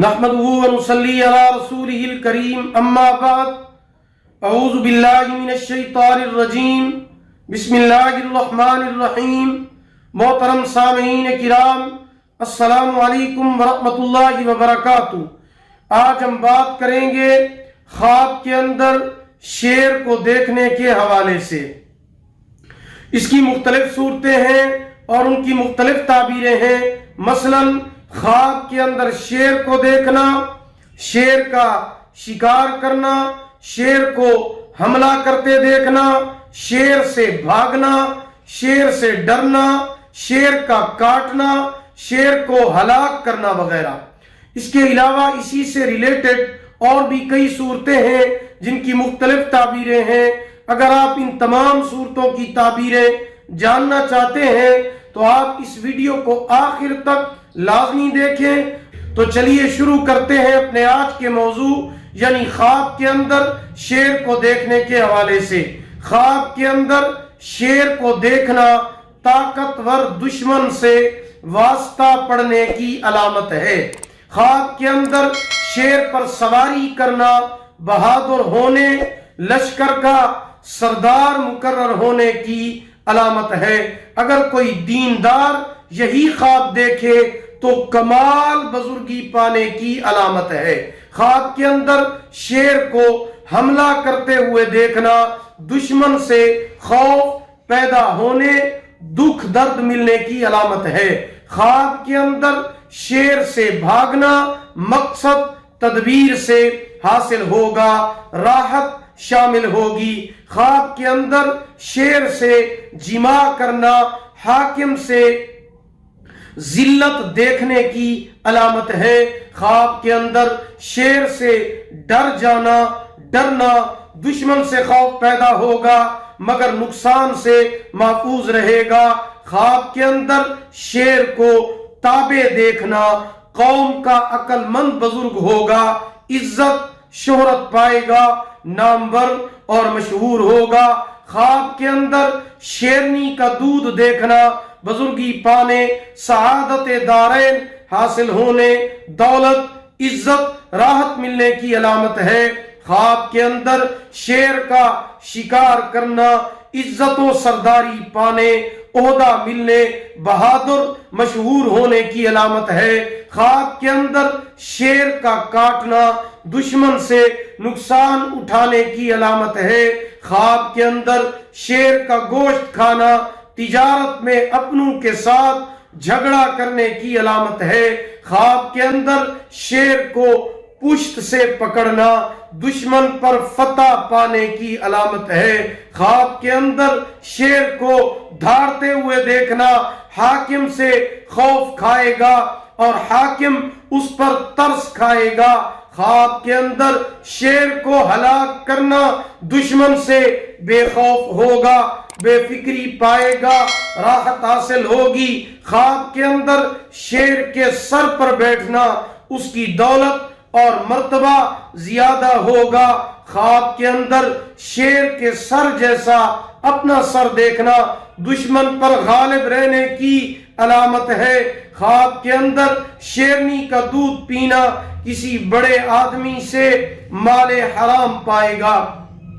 نحمده ونصلي على رسوله الكريم اما بعد اعوذ باللہ من الشیطان الرجیم بسم اللہ الرحمن الرحیم محترم سامعین کرام السلام علیکم ورحمۃ اللہ وبرکاتہ۔ آج ہم بات کریں گے خواب کے اندر شیر کو دیکھنے کے حوالے سے۔ اس کی مختلف صورتیں ہیں اور ان کی مختلف تعبیریں ہیں۔ مثلاً خواب کے اندر شیر کو دیکھنا، شیر کا شکار کرنا، شیر کو حملہ کرتے دیکھنا، شیر سے بھاگنا، شیر سے ڈرنا، شیر کا کاٹنا، شیر کو ہلاک کرنا وغیرہ۔ اس کے علاوہ اسی سے ریلیٹڈ اور بھی کئی صورتیں ہیں جن کی مختلف تعبیریں ہیں۔ اگر آپ ان تمام صورتوں کی تعبیریں جاننا چاہتے ہیں تو آپ اس ویڈیو کو آخر تک لازمی دیکھیں۔ تو چلیے شروع کرتے ہیں اپنے آج کے موضوع یعنی خواب کے اندر شیر کو دیکھنے کے حوالے سے۔ خواب کے اندر شیر کو دیکھنا طاقتور دشمن سے واسطہ پڑنے کی علامت ہے۔ خواب کے اندر شیر پر سواری کرنا بہادر ہونے، لشکر کا سردار مقرر ہونے کی علامت ہے۔ اگر کوئی دیندار یہی خواب دیکھے تو کمال بزرگی پانے کی علامت ہے۔ خواب کے اندر شیر کو حملہ کرتے ہوئے دیکھنا دشمن سے خوف پیدا ہونے، دکھ درد ملنے کی علامت ہے۔ خواب کے اندر شیر سے بھاگنا مقصد تدبیر سے حاصل ہوگا، راحت شامل ہوگی۔ خواب کے اندر شیر سے جمع کرنا حاکم سے ذلت دیکھنے کی علامت ہے۔ خواب کے اندر شیر سے ڈر جانا، ڈرنا، دشمن سے خوف پیدا ہوگا مگر نقصان سے محفوظ رہے گا۔ خواب کے اندر شیر کو تابع دیکھنا قوم کا عقل مند بزرگ ہوگا، عزت شہرت پائے گا، نامور اور مشہور ہوگا۔ خواب کے اندر شیرنی کا دودھ دیکھنا بزرگی پانے، سعادت دارین حاصل ہونے، دولت، عزت، راحت ملنے کی علامت ہے۔ خواب کے اندر شیر کا شکار کرنا عزت و سرداری پانے، عہدہ ملنے، بہادر مشہور ہونے کی علامت ہے۔ خواب کے اندر شیر کا کاٹنا دشمن سے نقصان اٹھانے کی علامت ہے۔ خواب کے اندر شیر کا گوشت کھانا تجارت میں اپنوں کے ساتھ جھگڑا کرنے کی علامت ہے۔ خواب کے اندر شیر کو پشت سے پکڑنا دشمن پر فتح پانے کی علامت ہے۔ خواب کے اندر شیر کو دھاڑتے ہوئے دیکھنا حاکم سے خوف کھائے گا اور حاکم اس پر ترس کھائے گا۔ خواب کے اندر شیر کو ہلاک کرنا دشمن سے بے خوف ہوگا، بے فکری پائے گا، راحت حاصل ہوگی۔ خواب کے اندر شیر کے سر پر بیٹھنا اس کی دولت اور مرتبہ زیادہ ہوگا۔ خواب کے اندر شیر کے سر جیسا اپنا سر دیکھنا دشمن پر غالب رہنے کی علامت ہے۔ خواب کے اندر شیرنی کا دودھ پینا کسی بڑے آدمی سے مال حرام پائے گا۔